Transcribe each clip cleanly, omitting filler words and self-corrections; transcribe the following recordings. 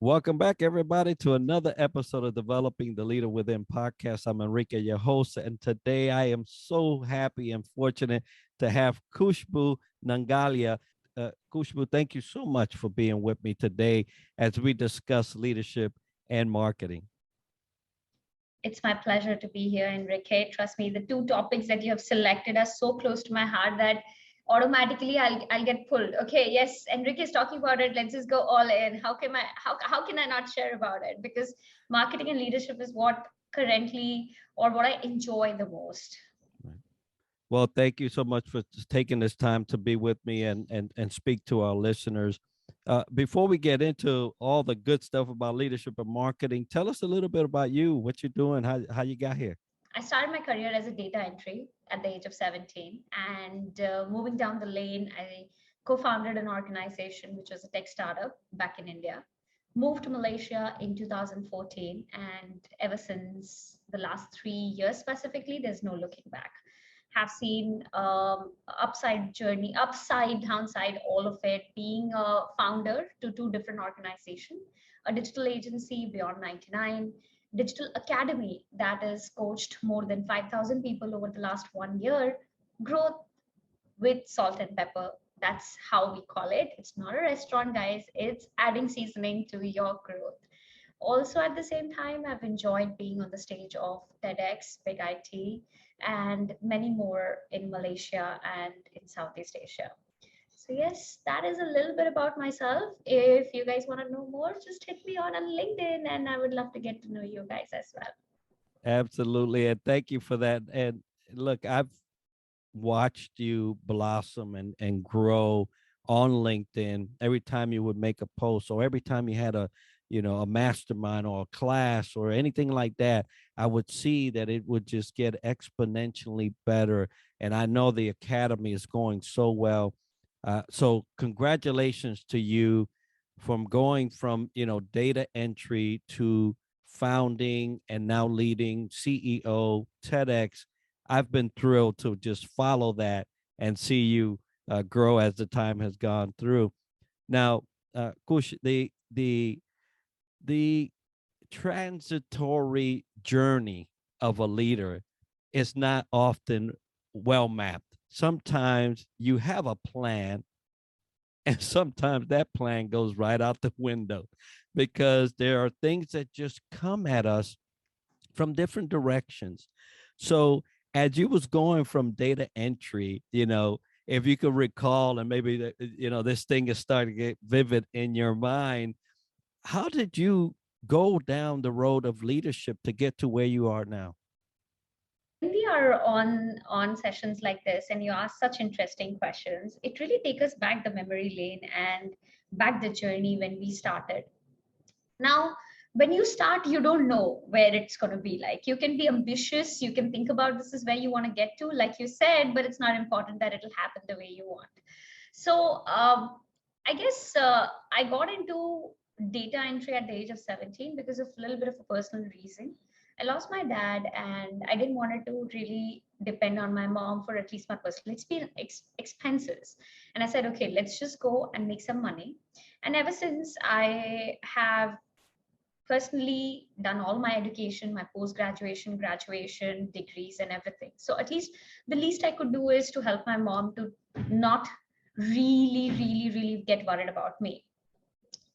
Welcome back, everybody, to another episode of Developing the Leader Within podcast. I'm Enrique, your host, and today I am so happy and fortunate to have Khushboo Nangalia. Khushboo, thank you so much for being with me today as we discuss leadership and marketing. It's my pleasure to be here, Enrique. Trust me, the two topics that you have selected are so close to my heart that automatically I'll get pulled. Okay, yes, Enrique is talking about it. Let's just go all in. How can I not share about it? Because marketing and leadership is what currently or what I enjoy the most. Right. Well, thank you so much for taking this time to be with me and speak to our listeners. Before we get into all the good stuff about leadership and marketing, tell us a little bit about you, what you're doing, how you got here. I started my career as a data entry at the age of 17, and moving down the lane, I co-founded an organization which was a tech startup back in India. Moved to Malaysia in 2014, and ever since the last 3 years specifically, there's no looking back. Have seen upside journey, upside, downside, all of it. Being a founder to two different organizations, a digital agency, Beyond99, Digital Academy that has coached more than 5,000 people over the last 1 year. Growth with salt and pepper. That's how we call it. It's not a restaurant, guys. It's adding seasoning to your growth. Also, at the same time, I've enjoyed being on the stage of TEDx, Big IT, and many more in Malaysia and in Southeast Asia. So yes, that is a little bit about myself. If you guys want to know more, just hit me on LinkedIn, and I would love to get to know you guys as well. Absolutely. And thank you for that. And look, I've watched you blossom and grow on LinkedIn every time you would make a post or every time you had a mastermind or a class or anything like that. I would see that it would just get exponentially better. And I know the academy is going so well. So congratulations to you from going from, data entry to founding and now leading CEO TEDx. I've been thrilled to just follow that and see you grow as the time has gone through. Now, Kush, the transitory journey of a leader is not often well mapped. Sometimes you have a plan, and sometimes that plan goes right out the window because there are things that just come at us from different directions. So as you was going from data entry, if you could recall, and maybe this thing is starting to get vivid in your mind, how did you go down the road of leadership to get to where you are now? When we are on sessions like this and you ask such interesting questions, it really takes us back the memory lane and back the journey when we started. Now, when you start, you don't know where it's going to be. Like, you can be ambitious, you can think about this is where you want to get to, like you said, but it's not important that it'll happen the way you want. So I guess I got into data entry at the age of 17 because of a little bit of a personal reason. I lost my dad, and I didn't want to really depend on my mom for at least my personal expenses. And I said, okay, let's just go and make some money. And ever since, I have personally done all my education, my post graduation, graduation, degrees, and everything. So at least the least I could do is to help my mom to not really get worried about me.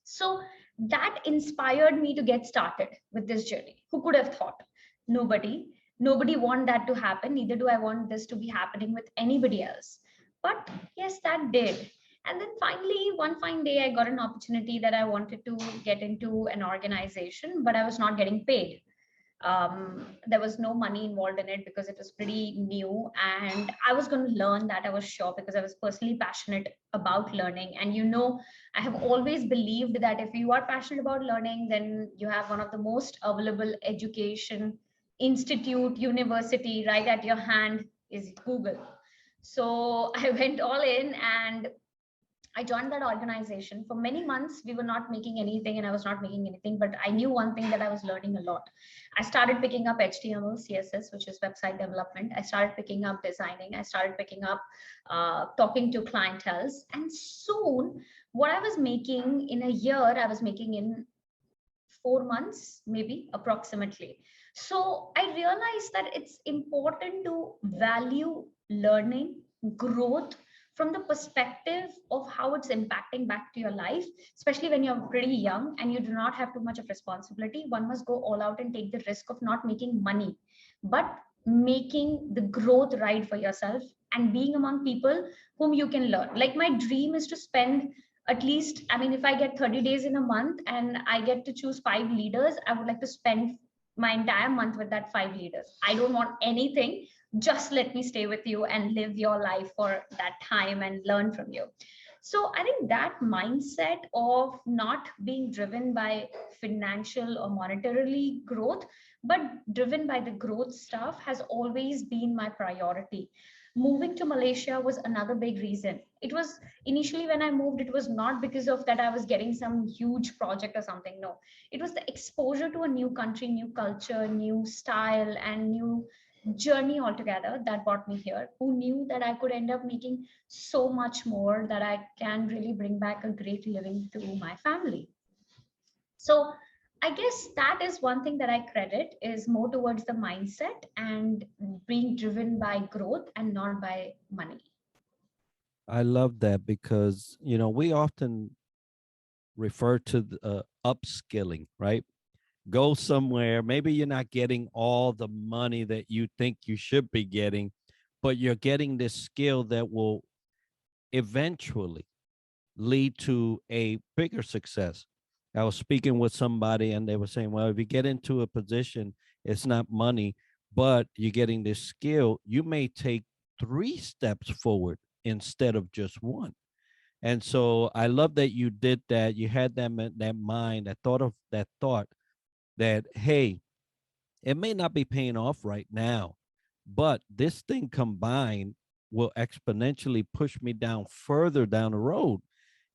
So that inspired me to get started with this journey. Who could have thought? Nobody. Nobody want that to happen. Neither do I want this to be happening with anybody else. But yes, that did. And then finally, one fine day, I got an opportunity that I wanted to get into an organization, but I was not getting paid. There was no money involved in it because it was pretty new, and I was going to learn that. I was sure, because I was personally passionate about learning. And I have always believed that if you are passionate about learning, then you have one of the most available education institute, university right at your hand is Google. So I went all in, and I joined that organization. For many months, we were not making anything, and I was not making anything. But I knew one thing, that I was learning a lot. I started picking up HTML, CSS, which is website development. I started picking up designing. I started picking up talking to clienteles. And soon, what I was making in a year, I was making in 4 months, maybe approximately. So I realized that it's important to value learning, growth from the perspective of how it's impacting back to your life, especially when you're pretty young and you do not have too much of responsibility. One must go all out and take the risk of not making money, but making the growth right for yourself and being among people whom you can learn. Like my dream is to spend at least, I mean, if I get 30 days in a month and I get to choose 5 leaders, I would like to spend my entire month with that 5 leaders. I don't want anything. Just let me stay with you and live your life for that time and learn from you. So I think that mindset of not being driven by financial or monetarily growth, but driven by the growth stuff has always been my priority. Moving to Malaysia was another big reason. It was initially when I moved, it was not because of that I was getting some huge project or something. No, it was the exposure to a new country, new culture, new style, and new journey altogether that brought me here. Who knew that I could end up making so much more that I can really bring back a great living to my family? So I guess that is one thing that I credit is more towards the mindset and being driven by growth and not by money. I love that because, we often refer to the, upskilling, right? Go somewhere. Maybe you're not getting all the money that you think you should be getting, but you're getting this skill that will eventually lead to a bigger success. I was speaking with somebody and they were saying, well, if you get into a position, it's not money, but you're getting this skill, you may take 3 steps forward instead of just one. And so I love that you did that. You had that mind, that thought of that thought that, hey, it may not be paying off right now, but this thing combined will exponentially push me down further down the road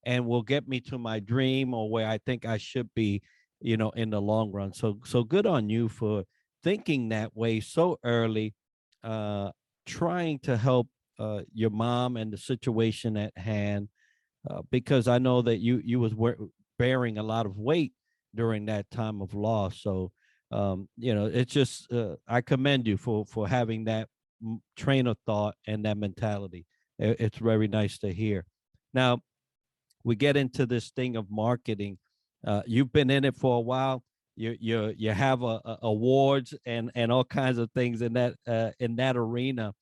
and will get me to my dream or where I think I should be, in the long run. So good on you for thinking that way so early, uh, trying to help your mom and the situation at hand, because I know that you was bearing a lot of weight during that time of loss. So it's just I commend you for having that train of thought and that mentality. It's very nice to hear. Now we get into this thing of marketing. You've been in it for a while. You have awards and all kinds of things in that arena.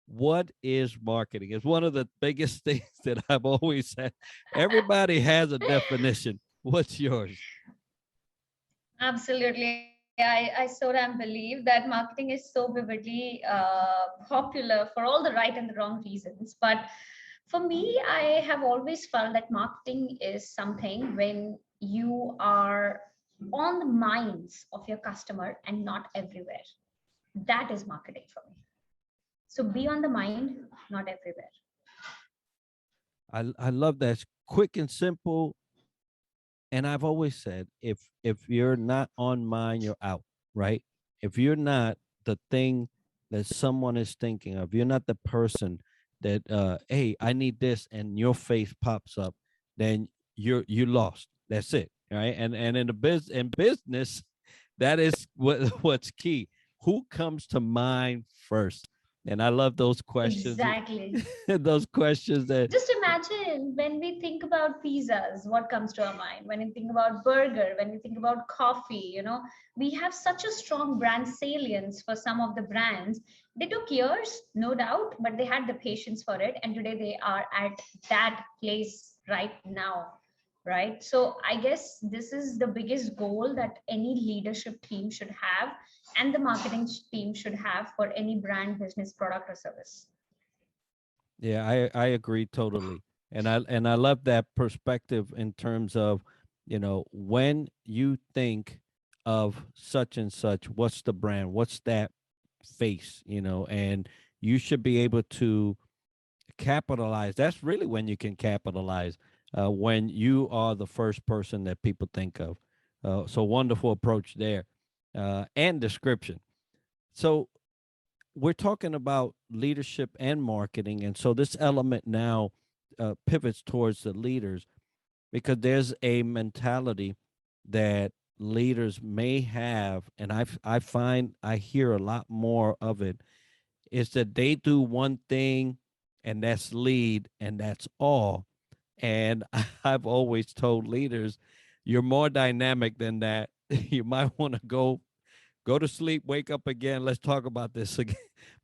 What is marketing? It's one of the biggest things that I've always said. Everybody has a definition. What's yours? Absolutely. I so damn believe that marketing is so vividly popular for all the right and the wrong reasons. But for me, I have always felt that marketing is something when you are on the minds of your customer and not everywhere. That is marketing for me. So be on the mind, not everywhere. I love that. It's quick and simple. And I've always said, if you're not on mine, you're out, right? If you're not the thing that someone is thinking of, you're not the person that hey, I need this, and your face pops up, then you lost. That's it, right? And in the in business, that is what's key. Who comes to mind first? And I love those questions. Exactly. Those questions that Just imagine when we think about pizzas, what comes to our mind? When we think about burger, when we think about coffee, we have such a strong brand salience for some of the brands. They took years, no doubt, but they had the patience for it. And today they are at that place right now. Right. So I guess this is the biggest goal that any leadership team should have and the marketing team should have for any brand, business, product, or service. Yeah, I agree totally. And I love that perspective in terms of, when you think of such and such, what's the brand? What's that face, and you should be able to capitalize. That's really when you can capitalize, when you are the first person that people think of. So wonderful approach there, and description. So we're talking about leadership and marketing, and so this element now pivots towards the leaders because there's a mentality that leaders may have, and I find I hear a lot more of it, is that they do one thing and that's lead and that's all. And I've always told leaders, you're more dynamic than that. You might want to go to sleep, wake up again. Let's talk about this again,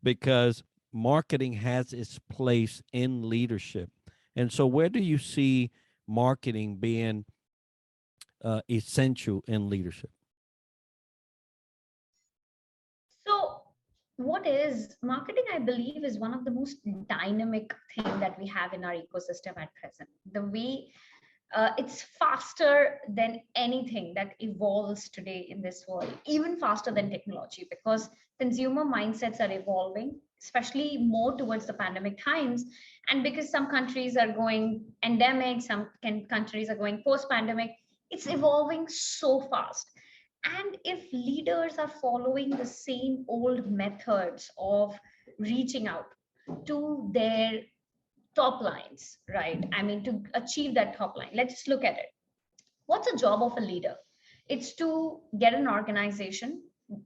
because marketing has its place in leadership. And so, where do you see marketing being essential in leadership? So, what is marketing? I believe is one of the most dynamic thing that we have in our ecosystem at present. The way it's faster than anything that evolves today in this world, even faster than technology, because consumer mindsets are evolving, especially more towards the pandemic times. And because some countries are going endemic, countries are going post pandemic, it's evolving so fast. And if leaders are following the same old methods of reaching out to their top lines, right? I mean, to achieve that top line, let's just look at it. What's a job of a leader? It's to get an organization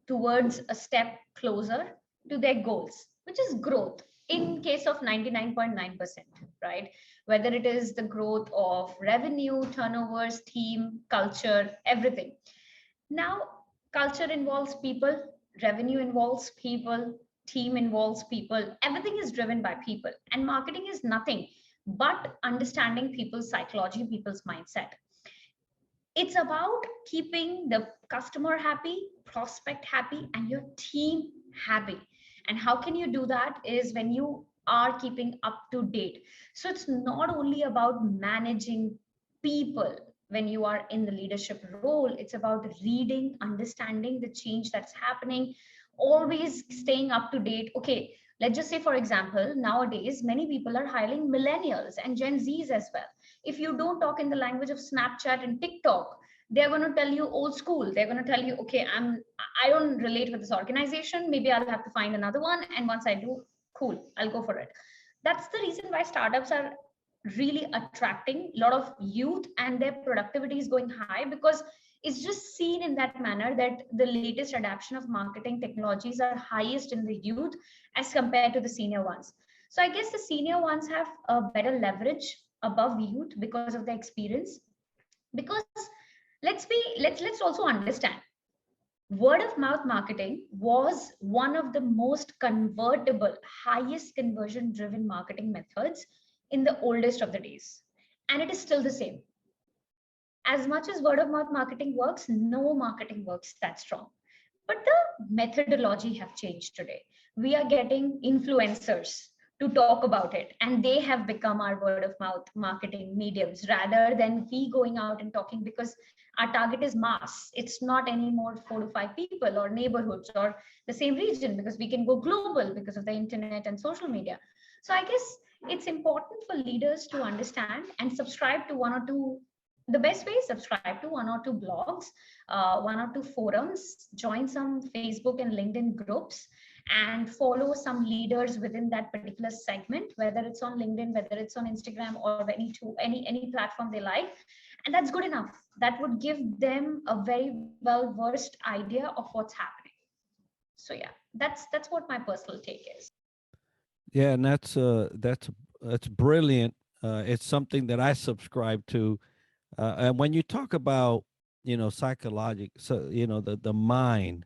towards a step closer to their goals, which is growth in case of 99.9%, right? Whether it is the growth of revenue, turnovers, team, culture, everything. Now, culture involves people, revenue involves people, team involves people. Everything is driven by people. And marketing is nothing but understanding people's psychology, people's mindset. It's about keeping the customer happy, prospect happy, and your team happy. And how can you do that is when you are keeping up to date. So it's not only about managing people when you are in the leadership role, it's about reading, understanding the change that's happening, always staying up to date. Okay, let's just say, for example, nowadays many people are hiring millennials and Gen Zs as well. If you don't talk in the language of Snapchat and TikTok, they're going to tell you old school. They're going to tell you, okay, I don't relate with this organization, maybe I'll have to find another one, and once I do, cool, I'll go for it. That's the reason why startups are really attracting a lot of youth, and their productivity is going high, because it's just seen in that manner that the latest adaptation of marketing technologies are highest in the youth as compared to the senior ones. So I guess the senior ones have a better leverage above youth because of the experience. Because let's also understand, word of mouth marketing was one of the most convertible, highest conversion driven marketing methods in the oldest of the days, and it is still the same. As much as word of mouth marketing works, no marketing works that strong. But the methodology have changed today. We are getting influencers to talk about it, and they have become our word of mouth marketing mediums rather than we going out and talking, because our target is mass. It's not anymore 4 to 5 people or neighborhoods or the same region, because we can go global because of the internet and social media. So I guess it's important for leaders to understand and subscribe to one or two. The best way is subscribe to one or two blogs, one or two forums, join some Facebook and LinkedIn groups, and follow some leaders within that particular segment, whether it's on LinkedIn, whether it's on Instagram, or any platform they like. And that's good enough. That would give them a very well versed idea of what's happening. So yeah, that's what my personal take is. Yeah, and that's brilliant. It's something that I subscribe to. And when you talk about, psychological, so the mind,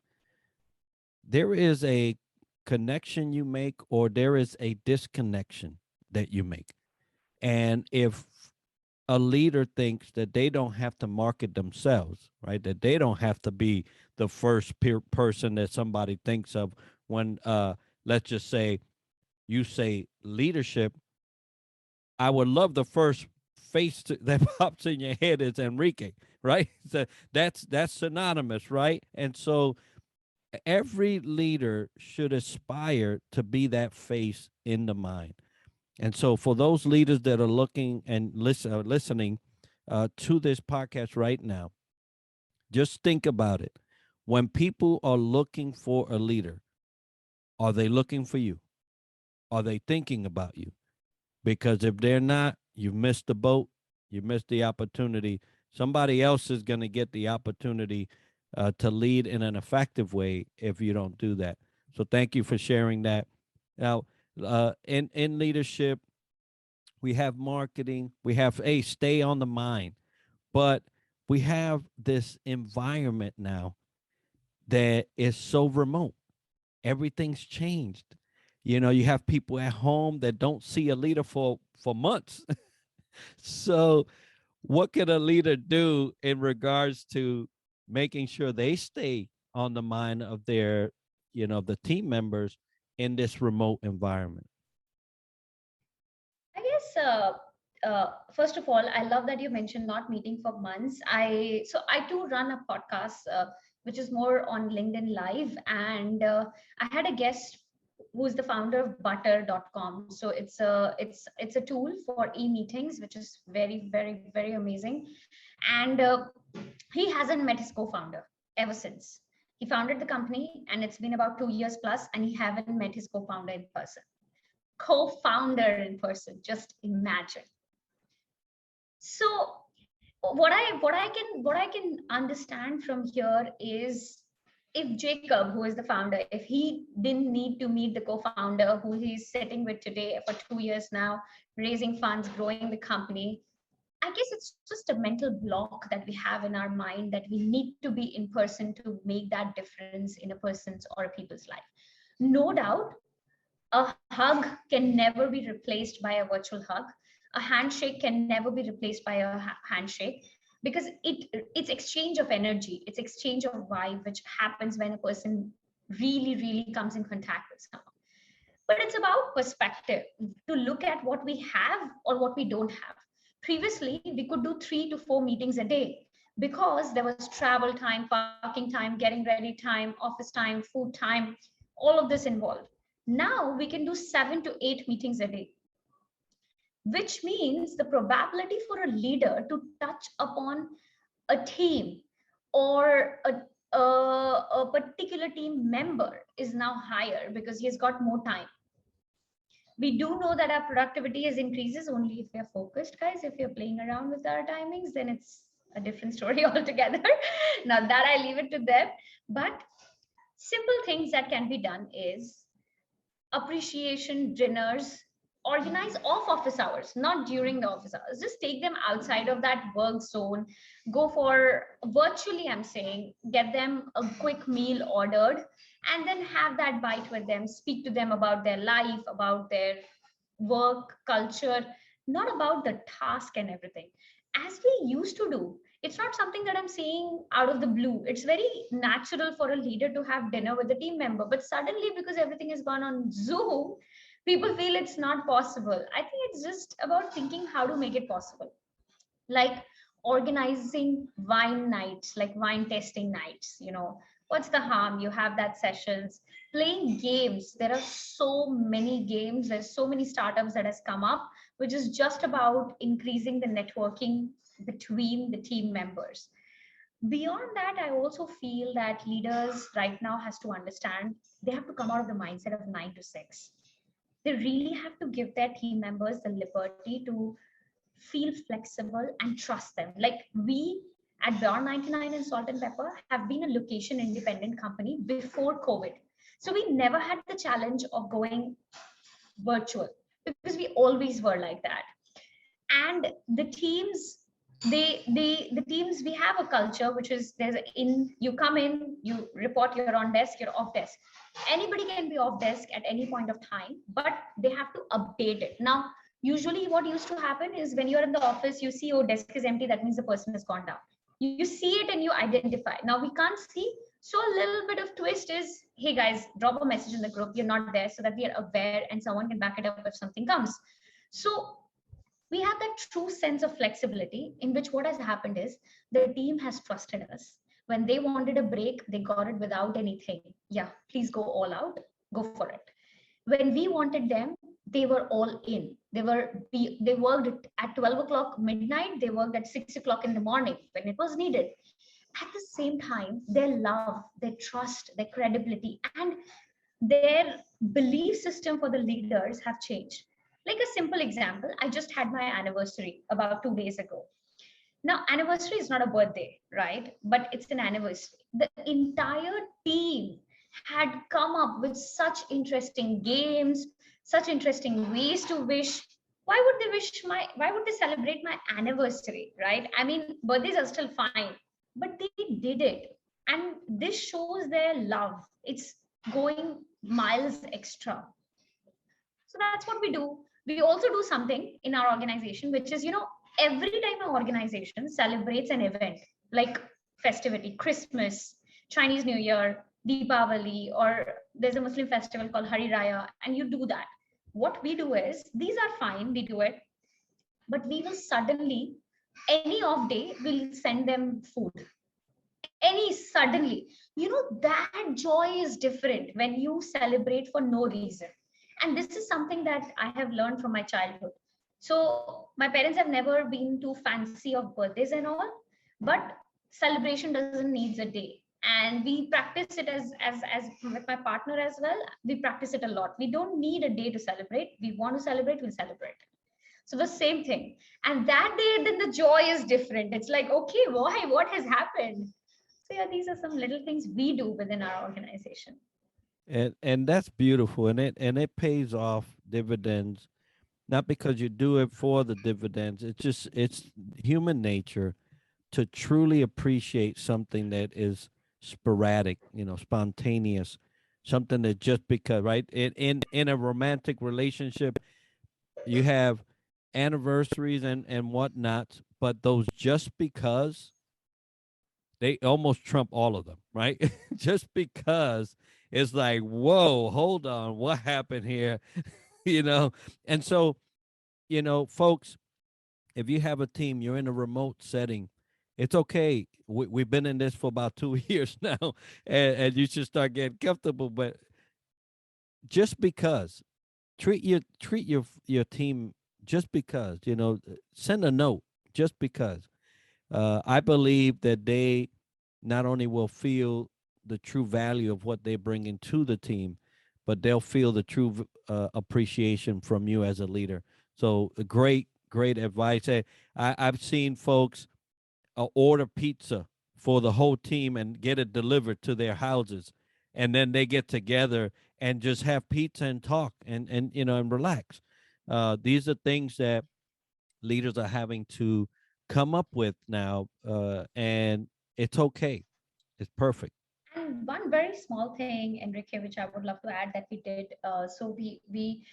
there is a connection you make, or there is a disconnection that you make. And if a leader thinks that they don't have to market themselves, right? That they don't have to be the first person that somebody thinks of when, let's just say, you say leadership. I would love the first that pops in your head is Enrique, right? So that's synonymous, right? And so every leader should aspire to be that face in the mind. And so for those leaders that are looking and listening to this podcast right now, just think about it. When people are looking for a leader, are they looking for you? Are they thinking about you? Because if they're not, you've missed the boat, you missed the opportunity Somebody else is going to get the opportunity to lead in an effective way if you don't do that. So thank you for sharing that. Now, in leadership, we have marketing, we have a stay on the mind, but we have this environment now that is so remote. Everything's changed. You have people at home that don't see a leader for months. So what can a leader do in regards to making sure they stay on the mind of the team members in this remote environment? I guess first of all, I love that you mentioned not meeting for months. I too run a podcast which is more on LinkedIn Live, and I had a guest who's the founder of butter.com. So it's a tool for e-meetings, which is very, very, very amazing. And he hasn't met his co-founder ever since. He founded the company, and it's been about 2 years plus, and he haven't met his co-founder in person. Co-founder in person, just imagine. So what I can understand from here is, if Jacob, who is the founder, if he didn't need to meet the co-founder who he's sitting with today for 2 years now, raising funds, growing the company, I guess it's just a mental block that we have in our mind that we need to be in person to make that difference in a person's or a people's life. No doubt, a hug can never be replaced by a virtual hug. A handshake can never be replaced by a handshake, because it's exchange of energy, it's exchange of vibe, which happens when a person really, really comes in contact with someone. But it's about perspective, to look at what we have or what we don't have. Previously, we could do 3 to 4 meetings a day because there was travel time, parking time, getting ready time, office time, food time, all of this involved. Now we can do 7 to 8 meetings a day, which means the probability for a leader to touch upon a team or a particular team member is now higher because he has got more time. We do know that our productivity is increases only if we are focused, guys. If you're playing around with our timings, then it's a different story altogether. Now that I leave it to them. But simple things that can be done is appreciation dinners. Organize off office hours, not during the office hours. Just take them outside of that work zone. Go for virtually, I'm saying, get them a quick meal ordered, and then have that bite with them. Speak to them about their life, about their work culture, not about the task and everything, as we used to do. It's not something that I'm saying out of the blue. It's very natural for a leader to have dinner with a team member, but suddenly, because everything has gone on Zoom, people feel it's not possible. I think it's just about thinking how to make it possible, like organizing wine nights, like wine tasting nights. What's the harm? You have that sessions, playing games. There are so many games, there's so many startups that has come up, which is just about increasing the networking between the team members. Beyond that, I also feel that leaders right now has to understand, they have to come out of the mindset of 9 to 6. They really have to give their team members the liberty to feel flexible and trust them. Like, we at Beyond 99 and Salt and Pepper have been a location independent company before COVID. So we never had the challenge of going virtual, because we always were like that. And the teams, the teams, we have a culture which is, there's you come in, you report, you're on desk, you're off desk. Anybody can be off desk at any point of time, but they have to update it. Now, usually what used to happen is, when you're in the office, you see, oh, desk is empty, that means the person has gone down. You see it and you identify. Now we can't see, so a little bit of twist is, hey guys, drop a message in the group, you're not there, so that we are aware and someone can back it up if something comes. So we have that true sense of flexibility, in which what has happened is, the team has trusted us. When they wanted a break, they got it without anything. Yeah, please go all out, go for it. When we wanted them, they were all in. They worked at 12 o'clock midnight, they worked at 6 o'clock in the morning when it was needed. At the same time, their love, their trust, their credibility, and their belief system for the leaders have changed. Like a simple example, I just had my anniversary about 2 days ago. Now, anniversary is not a birthday, right? But it's an anniversary. The entire team had come up with such interesting games, such interesting ways to wish. Why would they celebrate my anniversary, right? I mean, birthdays are still fine, but they did it. And this shows their love. It's going miles extra. So that's what we do. We also do something in our organization, which is, every time our organization celebrates an event like festivity, Christmas, Chinese New Year, Deepavali, or there's a Muslim festival called Hari Raya, and you do that. What we do is, these are fine, we do it, but we will suddenly, any off day, we'll send them food. Any suddenly, that joy is different when you celebrate for no reason. And this is something that I have learned from my childhood. So my parents have never been too fancy of birthdays and all, but celebration doesn't need a day. And we practice it as with my partner as well. We practice it a lot. We don't need a day to celebrate. We want to celebrate, we'll celebrate. So the same thing. And that day, then the joy is different. It's like, okay, why? What has happened? So yeah, these are some little things we do within our organization. And that's beautiful, and it pays off dividends, not because you do it for the dividends. It's human nature to truly appreciate something that is sporadic, spontaneous, something that just because, right? In a romantic relationship, you have anniversaries and whatnot, but those just because, they almost trump all of them, right? Just because it's like, whoa, hold on, what happened here? you know, and so, folks, if you have a team, you're in a remote setting, it's okay. We've been in this for about 2 years now, and you should start getting comfortable. But just because, treat your team just because, send a note just because. I believe that they not only will feel the true value of what they bring into the team, but they'll feel the true appreciation from you as a leader. So great advice. I've seen folks order pizza for the whole team and get it delivered to their houses, and then they get together and just have pizza and talk and relax. These are things that leaders are having to come up with now, and it's okay. It's perfect. And one very small thing, Enrique, which I would love to add that we did. So we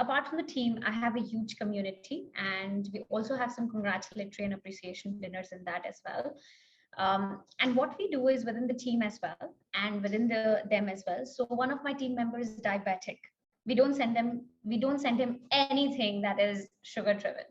apart from the team, I have a huge community, and we also have some congratulatory and appreciation dinners in that as well. And what we do is within the team as well, and within them as well. So one of my team members is diabetic. We don't send him anything that is sugar driven.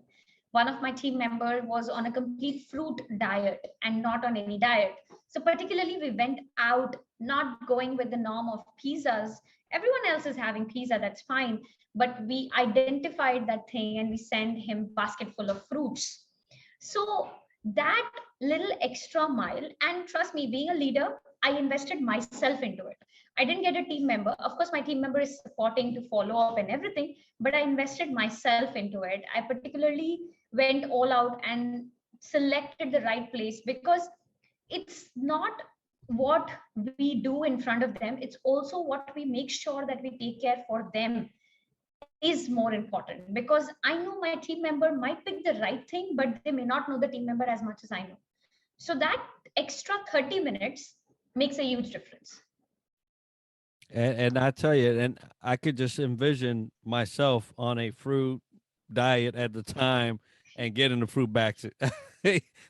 One of my team member was on a complete fruit diet and not on any diet. So particularly we went out, not going with the norm of pizzas. Everyone else is having pizza, that's fine, but we identified that thing and we sent him basket full of fruits. So that little extra mile, and trust me, being a leader, I invested myself into it. I didn't get a team member. Of course, my team member is supporting to follow up and everything, but I invested myself into it. I particularly went all out and selected the right place, because it's not what we do in front of them, it's also what we make sure that we take care for them is more important. Because I know my team member might pick the right thing, but they may not know the team member as much as I know. So that extra 30 minutes makes a huge difference. And I tell you, and I could just envision myself on a fruit diet at the time and getting the fruit basket.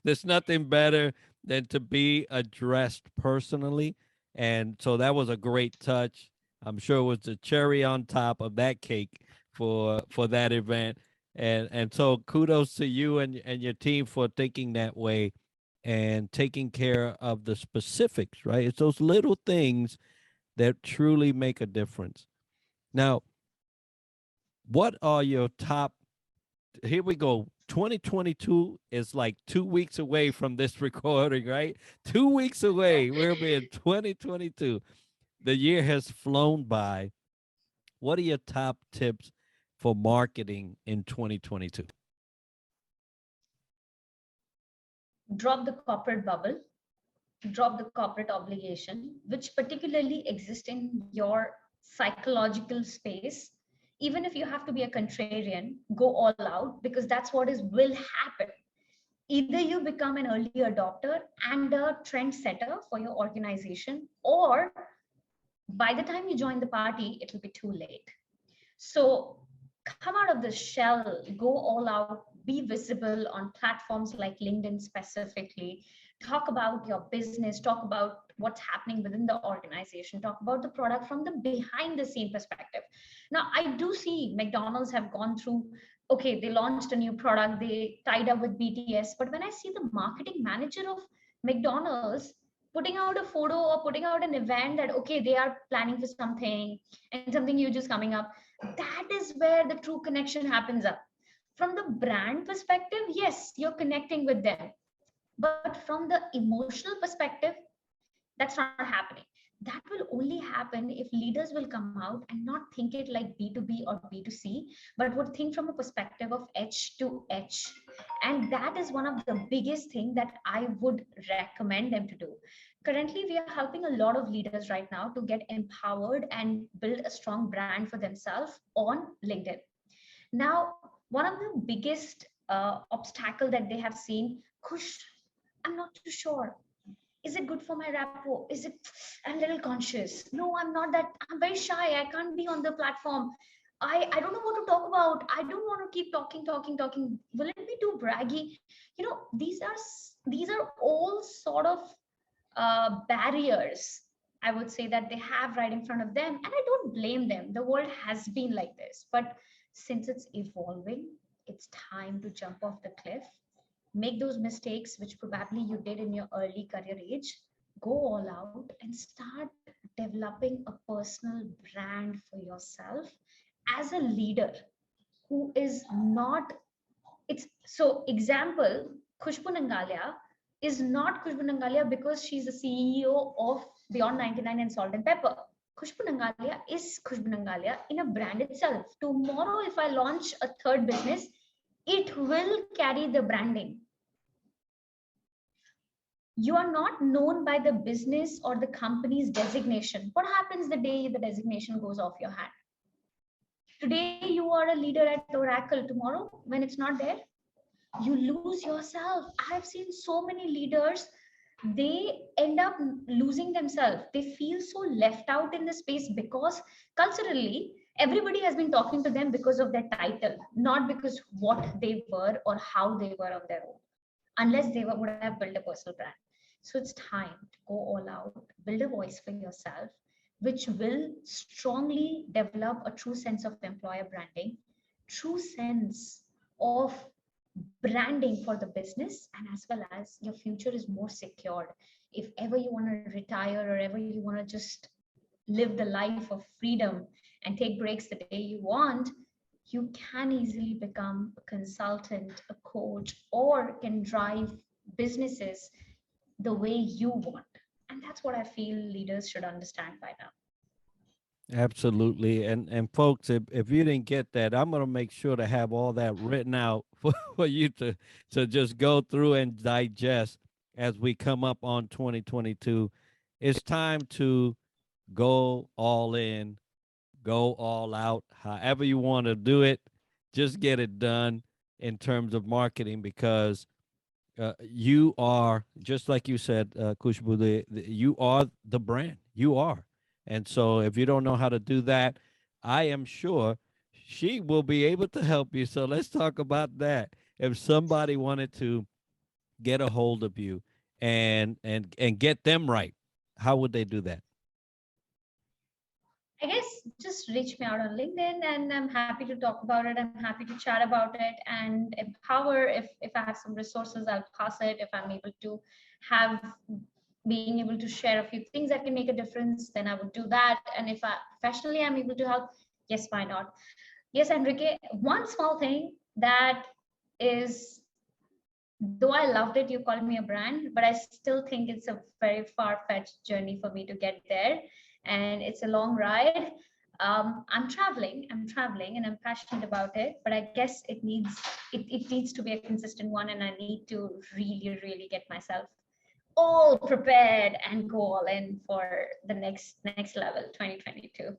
There's nothing better than to be addressed personally. And so that was a great touch. I'm sure it was the cherry on top of that cake for that event. And so kudos to you and your team for thinking that way and taking care of the specifics, right? It's those little things that truly make a difference. Now, what are your top? Here we go. 2022 is like 2 weeks away from this recording, right? 2 weeks away. We'll be in 2022. The year has flown by. What are your top tips for marketing in 2022? drop the corporate bubble, drop the corporate obligation, which particularly exists in your psychological space. Even if you have to be a contrarian, go all out, because that's what is will happen. Either you become an early adopter and a trendsetter for your organization, or by the time you join the party, it will be too late. So come out of the shell, go all out, be visible on platforms like LinkedIn specifically. Talk about your business, talk about what's happening within the organization, talk about the product from the behind the scene perspective. Now, I do see McDonald's have gone through, okay, they launched a new product, they tied up with BTS. But when I see the marketing manager of McDonald's putting out a photo or putting out an event that, okay, they are planning for something and something huge is coming up, that is where the true connection happens up. From the brand perspective, yes, you're connecting with them, but from the emotional perspective, that's not happening. That will only happen if leaders will come out and not think it like B2B or B2C, but would think from a perspective of H to H. And that is one of the biggest thing that I would recommend them to do. Currently, we are helping a lot of leaders right now to get empowered and build a strong brand for themselves on LinkedIn. Now, one of the biggest obstacle that they have seen, Khush, I'm not too sure. Is it good for my rapport? Is it, I'm a little conscious? No, I'm not that. I'm very shy. I can't be on the platform. I don't know what to talk about. I don't want to keep talking. Will it be too braggy? You know, these are all sort of barriers, I would say, that they have right in front of them. And I don't blame them. The world has been like this. But since it's evolving, it's time to jump off the cliff, make those mistakes which probably you did in your early career age, go all out and start developing a personal brand for yourself as a leader who is not, it's so example, Khushboo Nangalia is not Khushboo Nangalia because she's the CEO of Beyond 99 and Salt and Pepper. Khushboo Nangalia is Khushboo Nangalia in a brand itself. Tomorrow, if I launch a third business, it will carry the branding. You are not known by the business or the company's designation. What happens the day the designation goes off your hand? Today, you are a leader at Oracle. Tomorrow, when it's not there, you lose yourself. I've seen so many leaders, they end up losing themselves. They feel so left out in the space because culturally, everybody has been talking to them because of their title, not because what they were or how they were on their own, unless they would have built a personal brand. So it's time to go all out, build a voice for yourself, which will strongly develop a true sense of employer branding, true sense of branding for the business, and as well as your future is more secured. If ever you want to retire or ever you want to just live the life of freedom and take breaks the day you want, you can easily become a consultant, a coach, or can drive businesses the way you want. And that's what I feel leaders should understand by now. Absolutely. And folks, if you didn't get that, I'm gonna make sure to have all that written out for you to just go through and digest as we come up on 2022. It's time to go all in, go all out, however you want to do it. Just get it done in terms of marketing, because you are, just like you said, Khushbu, you are the brand. You are. And so if you don't know how to do that, I am sure she will be able to help you. So let's talk about that. If somebody wanted to get a hold of you and get them right, how would they do that? I guess just reach me out on LinkedIn and I'm happy to talk about it. I'm happy to chat about it and empower. If I have some resources, I'll pass it. If I'm able to have being able to share a few things that can make a difference, then I would do that. And if I professionally I'm able to help, yes, why not? Yes, Enrique, one small thing that is, though I loved it, you called me a brand, but I still think it's a very far-fetched journey for me to get there. And it's a long ride. I'm traveling and I'm passionate about it, but I guess it needs to be a consistent one, and I need to really get myself all prepared and go all in for the next level 2022.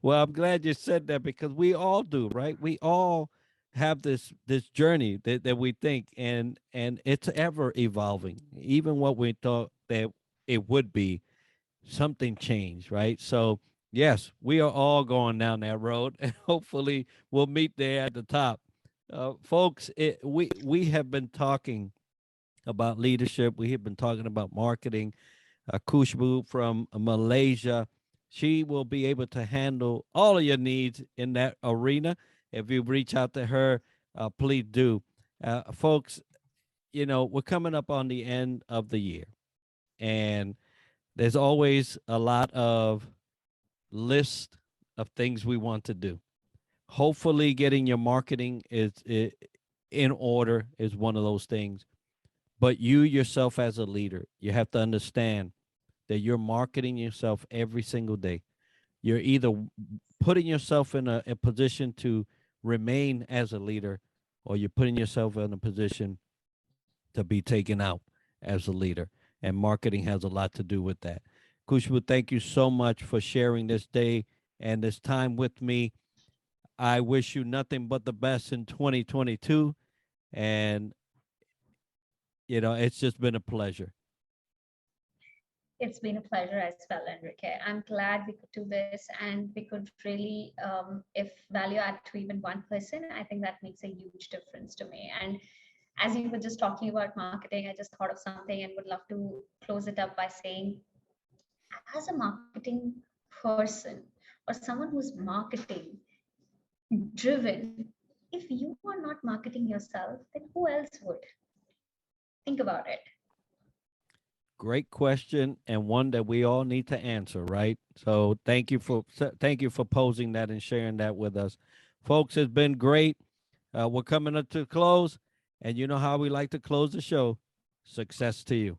Well, I'm glad you said that because we all do, right? We all have this journey that we think, and it's ever evolving. Even what we thought that it would be, something changed, right? So yes, we are all going down that road, and hopefully we'll meet there at the top. Folks, we have been talking about leadership. We have been talking about marketing. Khushboo from Malaysia. She will be able to handle all of your needs in that arena. If you reach out to her, please do. Folks, we're coming up on the end of the year, and there's always a lot of list of things we want to do. Hopefully, getting your marketing in order is one of those things. But you yourself as a leader, you have to understand that you're marketing yourself every single day. You're either putting yourself in a position to remain as a leader, or you're putting yourself in a position to be taken out as a leader. And marketing has a lot to do with that. Kushbu, thank you so much for sharing this day and this time with me. I wish you nothing but the best in 2022. And, it's just been a pleasure. It's been a pleasure as well, Enrique. I'm glad we could do this, and we could really, if value add to even one person, I think that makes a huge difference to me. And as you were just talking about marketing, I just thought of something and would love to close it up by saying, as a marketing person or someone who's marketing driven, if you are not marketing yourself, then who else would? Think about it. Great question, and one that we all need to answer, right? So thank you for posing that and sharing that with us. Folks, it's been great. We're coming up to close, and you know how we like to close the show. Success to you.